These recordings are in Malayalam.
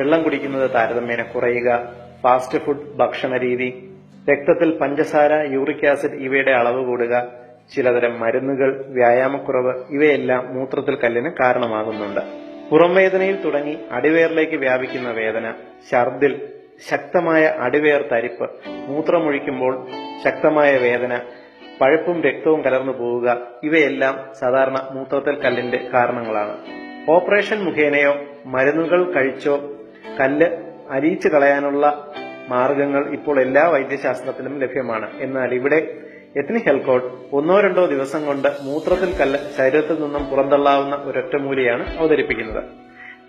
വെള്ളം കുടിക്കുന്നത് താരതമ്യേന കുറയുക, ഫാസ്റ്റ് ഫുഡ് ഭക്ഷണ രീതി, രക്തത്തിൽ പഞ്ചസാര, യൂറിക് ആസിഡ് ഇവയുടെ അളവ് കൂടുക, ചിലതരം മരുന്നുകൾ, വ്യായാമക്കുറവ് ഇവയെല്ലാം മൂത്രത്തിൽ കല്ലിന് കാരണമാകുന്നുണ്ട്. പുറംവേദനയിൽ തുടങ്ങി അടിവയറിലേക്ക് വ്യാപിക്കുന്ന വേദന, ഛർദിൽ, ശക്തമായ അടിവയർ തരിപ്പ്, മൂത്രമൊഴിക്കുമ്പോൾ ശക്തമായ വേദന, പഴുപ്പും രക്തവും കലർന്നു പോവുക ഇവയെല്ലാം സാധാരണ മൂത്രത്തിൽ കല്ലിന്റെ കാരണങ്ങളാണ്. ഓപ്പറേഷൻ മുഖേനയോ മരുന്നുകൾ കഴിച്ചോ കല്ല് അരിയിച്ചു കളയാനുള്ള മാർഗങ്ങൾ ഇപ്പോൾ എല്ലാ വൈദ്യശാസ്ത്രത്തിലും ലഭ്യമാണ്. എന്നാൽ ഇവിടെ എത്നിക് ഹെൽത്ത് കോഡ് 1-2 ദിവസം കൊണ്ട് മൂത്രത്തിൽ കല്ല് ശരീരത്തിൽ നിന്നും പുറന്തള്ളാവുന്ന ഒരൊറ്റമൂലിയാണ് അവതരിപ്പിക്കുന്നത്.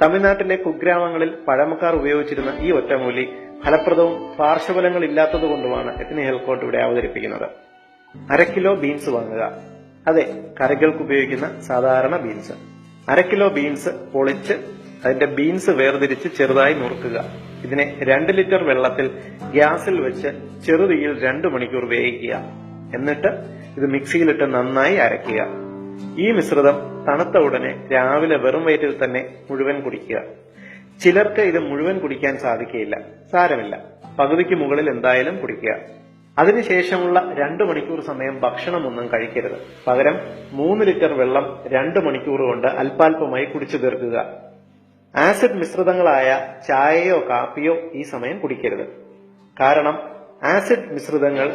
തമിഴ്നാട്ടിലെ കുഗ്രാമങ്ങളിൽ പഴമക്കാർ ഉപയോഗിച്ചിരുന്ന ഈ ഒറ്റമൂലി ഫലപ്രദവും പാർശ്വഫലങ്ങൾ ഇല്ലാത്തതുകൊണ്ടുമാണ് എത്നിക് ഹെൽത്ത് കോഡ് ഇവിടെ അവതരിപ്പിക്കുന്നത്. 1/2 കിലോ ബീൻസ് വാങ്ങുക. അതെ, കറികൾക്ക് ഉപയോഗിക്കുന്ന സാധാരണ ബീൻസ്. 1/2 കിലോ ബീൻസ് പൊളിച്ച് അതിന്റെ ബീൻസ് വേർതിരിച്ച് ചെറുതായി നുറുക്കുക. ഇതിനെ 2 ലിറ്റർ വെള്ളത്തിൽ ഗ്യാസിൽ വെച്ച് ചെറുതീയിൽ 2 മണിക്കൂർ വേവിക്കുക. എന്നിട്ട് ഇത് മിക്സിയിലിട്ട് നന്നായി അരയ്ക്കുക. ഈ മിശ്രിതം തണുത്ത ഉടനെ രാവിലെ വെറും വയറ്റിൽ തന്നെ മുഴുവൻ കുടിക്കുക. ചിലർക്ക് ഇത് മുഴുവൻ കുടിക്കാൻ സാധിക്കുകയില്ല. സാരമില്ല, പകുതിക്ക് മുകളിൽ എന്തായാലും കുടിക്കുക. അതിനുശേഷമുള്ള 2 മണിക്കൂർ സമയം ഭക്ഷണമൊന്നും കഴിക്കരുത്. പകരം 3 ലിറ്റർ വെള്ളം 2 മണിക്കൂർ കൊണ്ട് അല്പാൽപമായി കുടിച്ചു തീർക്കുക. ആസിഡ് മിശ്രിതങ്ങളായ ചായയോ കാപ്പിയോ ഈ സമയം കുടിക്കരുത്. കാരണം ആസിഡ് മിശ്രിതങ്ങൾ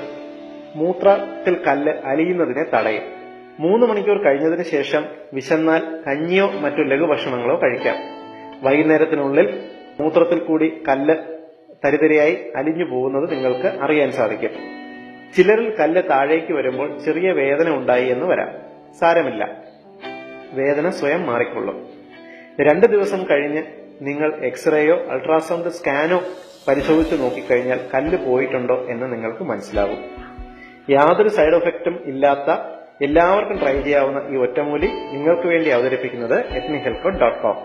മൂത്രത്തിൽ കല്ല് അലിയുന്നതിനെ തടയും. 3 മണിക്കൂർ കഴിഞ്ഞതിന് ശേഷം വിശന്നാൽ കഞ്ഞിയോ മറ്റു ലഘുഭക്ഷണങ്ങളോ കഴിക്കാം. വൈകുന്നേരത്തിനുള്ളിൽ മൂത്രത്തിൽ കൂടി കല്ല് തരിതരിയായി അലിഞ്ഞു പോകുന്നത് നിങ്ങൾക്ക് അറിയാൻ സാധിക്കും. ചിലരിൽ കല്ല് താഴേക്ക് വരുമ്പോൾ ചെറിയ വേദന ഉണ്ടായി എന്ന് വരാം. സാരമില്ല, വേദന സ്വയം മാറിക്കൊള്ളും. 2 ദിവസം കഴിഞ്ഞ് നിങ്ങൾ എക്സ്റേയോ അൾട്രാസൗണ്ട് സ്കാനോ പരിശോധിച്ച് നോക്കിക്കഴിഞ്ഞാൽ കല്ല് പോയിട്ടുണ്ടോ എന്ന് നിങ്ങൾക്ക് മനസ്സിലാകും. യാതൊരു സൈഡ് എഫക്റ്റും ഇല്ലാത്ത എല്ലാവർക്കും ട്രൈ ചെയ്യാവുന്ന ഈ ഒറ്റമൂലി നിങ്ങൾക്ക് വേണ്ടി അവതരിപ്പിക്കുന്നത് ethnichealthcode.com.